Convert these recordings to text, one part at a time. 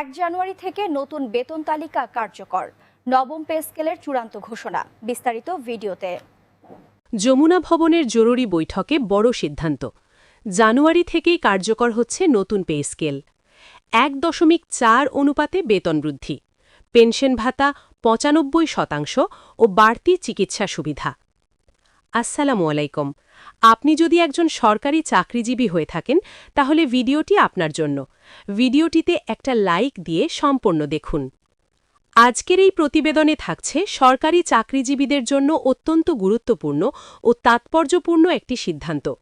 জানুয়ারি থেকে নতুন বেতন তালিকা কার্যকর। নবম পে স্কেলের চূড়ান্ত ঘোষণা। বিস্তারিত ভিডিওতে। যমুনা ভবনের জরুরি বৈঠকে বড় সিদ্ধান্ত। জানুয়ারি থেকেই কার্যকর হচ্ছে নতুন পে স্কেল। ১.৪ অনুপাতে বেতন বৃদ্ধি, পেনশন ভাতা ৯৫% ও বাড়তি চিকিৎসা সুবিধা। আসসালামু আলাইকুম। আপনি যদি একজন সরকারি চাকরিজীবী হয়ে থাকেন তাহলে ভিডিওটি আপনার জন্য। ভিডিওটিতে একটা লাইক দিয়ে সম্পূর্ণ দেখুন। আজকের এই প্রতিবেদনে থাকছে সরকারি চাকরিজীবীদের জন্য অত্যন্ত গুরুত্বপূর্ণ ও তাৎপর্যপূর্ণ একটি সিদ্ধান্ত।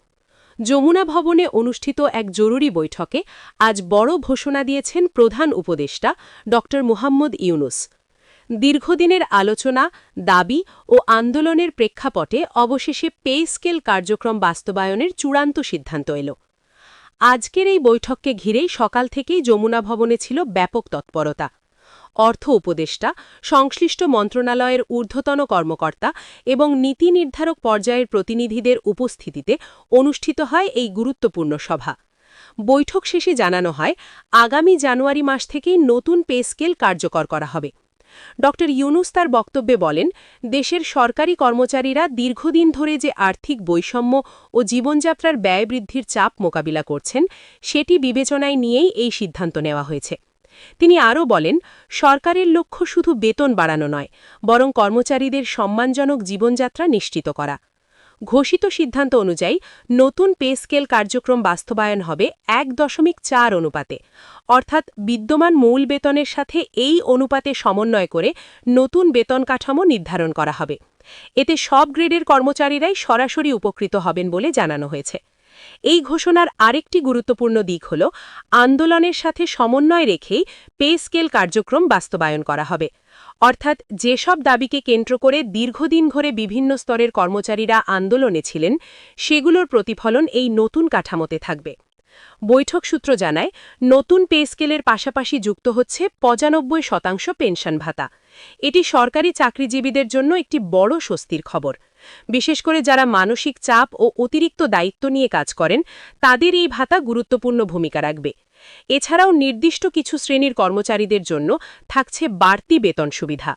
যমুনা ভবনে অনুষ্ঠিত এক জরুরি বৈঠকে আজ বড় ঘোষণা দিয়েছেন প্রধান উপদেষ্টা ড. মুহাম্মদ ইউনুস। দীর্ঘদিনের আলোচনা, দাবি ও আন্দোলনের প্রেক্ষাপটে অবশেষে পে স্কেল কার্যক্রম বাস্তবায়নের চূড়ান্ত সিদ্ধান্ত এল। আজকের এই বৈঠককে ঘিরেই সকাল থেকেই যমুনা ভবনে ছিল ব্যাপক তৎপরতা। অর্থ উপদেষ্টা, সংশ্লিষ্ট মন্ত্রণালয়ের ঊর্ধ্বতন কর্মকর্তা এবং নীতি নির্ধারক পর্যায়ের প্রতিনিধিদের উপস্থিতিতে অনুষ্ঠিত হয় এই গুরুত্বপূর্ণ সভা। বৈঠক শেষে জানানো হয়, আগামী জানুয়ারি মাস থেকেই নতুন পে স্কেল কার্যকর করা হবে। ড. ইউনুস তার বক্তব্যে বলেন, দেশের সরকারি কর্মচারীরা দীর্ঘদিন ধরে যে আর্থিক বৈষম্য ও জীবনযাত্রার ব্যয় বৃদ্ধির চাপ মোকাবিলা করছেন, সেটি বিবেচনায় নিয়েই এই সিদ্ধান্ত নেওয়া হয়েছে। তিনি আরও বলেন, সরকারের লক্ষ্য শুধু বেতন বাড়ানো নয়, বরং কর্মচারীদের সম্মানজনক জীবনযাত্রা নিশ্চিত করা। ঘোষিত সিদ্ধান্ত অনুযায়ী নতুন পে স্কেল কার্যক্রম বাস্তবায়ন হবে ১.৪ অনুপাতে, অর্থাৎ বিদ্যমান মূল বেতনের সাথে এই অনুপাতে সমন্বয় করে নতুন বেতন কাঠামো নির্ধারণ করা হবে। এতে সব গ্রেডের কর্মচারীরাই সরাসরি উপকৃত হবেন বলে জানানো হয়েছে। এই ঘোষণার আরেকটি গুরুত্বপূর্ণ দিক হল, আন্দোলনের সাথে সমন্বয় রেখেই পে স্কেল কার্যক্রম বাস্তবায়ন করা হবে। অর্থাৎ যেসব দাবিকে কেন্দ্র করে দীর্ঘদিন ধরে বিভিন্ন স্তরের কর্মচারীরা আন্দোলনে ছিলেন, সেগুলোর প্রতিফলন এই নতুন কাঠামোতে থাকবে। বৈঠক সূত্র জানায়, নতুন পে স্কেলের পাশাপাশি যুক্ত হচ্ছে ৯৫% পেনশন ভাতা। এটি সরকারি চাকরিজীবীদের জন্য একটি বড় স্বস্তির খবর। বিশেষ করে যারা মানসিক চাপ ও অতিরিক্ত দায়িত্ব নিয়ে কাজ করেন, তাদের এই ভাতা গুরুত্বপূর্ণ ভূমিকা রাখবে। এছাড়াও নির্দিষ্ট কিছু শ্রেণীর কর্মচারীদের জন্য থাকছে বাড়তি বেতন সুবিধা।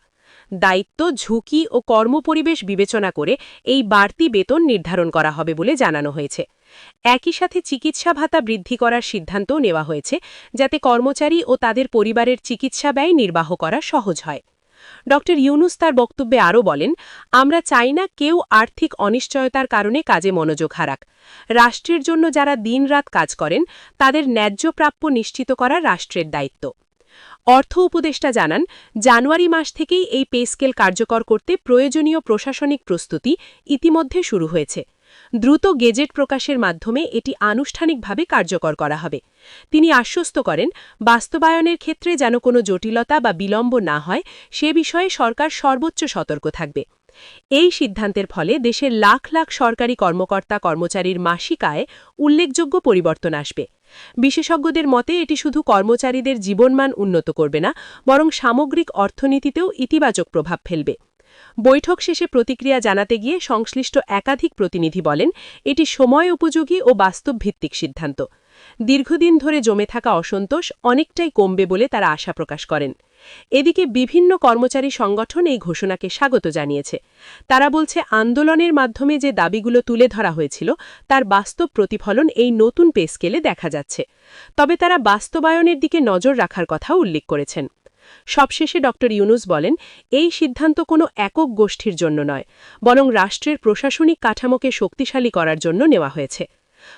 দায়িত্ব, ঝুঁকি ও কর্মপরিবেশ বিবেচনা করে এই বাড়তি বেতন নির্ধারণ করা হবে বলে জানানো হয়েছে। একই সাথে চিকিৎসা ভাতা বৃদ্ধি করার সিদ্ধান্তও নেওয়া হয়েছে, যাতে কর্মচারী ও তাদের পরিবারের চিকিৎসা ব্যয় নির্বাহ করা সহজ হয়। ড. ইউনুস তার বক্তব্যে আরও বলেন, আমরা চাই না কেউ আর্থিক অনিশ্চয়তার কারণে কাজে মনোযোগ হারাক। রাষ্ট্রের জন্য যারা দিনরাত কাজ করেন, তাদের ন্যায্য প্রাপ্য নিশ্চিত করা রাষ্ট্রের দায়িত্ব। অর্থ উপদেষ্টা জানান, জানুয়ারি মাস থেকেই এই পে স্কেল কার্যকর করতে প্রয়োজনীয় প্রশাসনিক প্রস্তুতি ইতিমধ্যে শুরু হয়েছে। দ্রুত গেজেট প্রকাশের মাধ্যমে এটি আনুষ্ঠানিকভাবে কার্যকর করা হবে। তিনি আশ্বস্ত করেন, বাস্তবায়নের ক্ষেত্রে যেন কোনো জটিলতা বা বিলম্ব না হয়, সে বিষয়ে সরকার সর্বোচ্চ সতর্ক থাকবে। এই সিদ্ধান্তের ফলে দেশের লাখ লাখ সরকারি কর্মকর্তা কর্মচারীর মাসিক আয়ে উল্লেখযোগ্য পরিবর্তন আসবে। বিশেষজ্ঞদের মতে এটি শুধু কর্মচারীদের জীবনমান উন্নত করবে না, বরং সামগ্রিক অর্থনীতিতেও ইতিবাচক প্রভাব ফেলবে। বৈঠক শেষে প্রতিক্রিয়া জানাতে গিয়ে সংশ্লিষ্ট একাধিক প্রতিনিধি বলেন, এটি সময় উপযোগী ও বাস্তবভিত্তিক সিদ্ধান্ত। দীর্ঘদিন ধরে জমে থাকা অসন্তোষ অনেকটাই কমবে বলে তারা আশা প্রকাশ করেন। এদিকে বিভিন্ন কর্মচারী সংগঠন এই ঘোষণাকে স্বাগত জানিয়েছে। তারা বলছে, আন্দোলনের মাধ্যমে যে দাবিগুলো তুলে ধরা হয়েছিল, তার বাস্তব প্রতিফলন এই নতুন পে স্কেলে দেখা যাচ্ছে। তবে তারা বাস্তবায়নের দিকে নজর রাখার কথাও উল্লেখ করেছেন। সবশেষে ড. ইউনুস বলেন, এই সিদ্ধান্ত কোনো একক গোষ্ঠীর জন্য নয়, বরং রাষ্ট্রের প্রশাসনিক কাঠামোকে শক্তিশালী করার জন্য নেওয়া হয়েছে।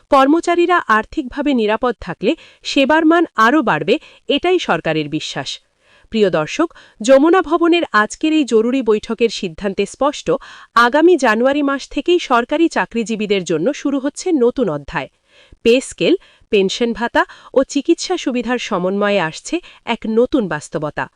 কর্মচারীরা আর্থিকভাবে নিরাপদ থাকলে সেবার মান আরও বাড়বে, এটাই সরকারের বিশ্বাস। প্রিয় দর্শক, যমুনা ভবনের আজকের এই জরুরি বৈঠকের সিদ্ধান্তে স্পষ্ট, আগামী জানুয়ারি মাস থেকেই সরকারি চাকরিজীবীদের জন্য শুরু হচ্ছে নতুন অধ্যায়। পে স্কেল, পেনশন ভাতা ও চিকিৎসা সুবিধার সমন্বয়ে আসছে এক নতুন বাস্তবতা।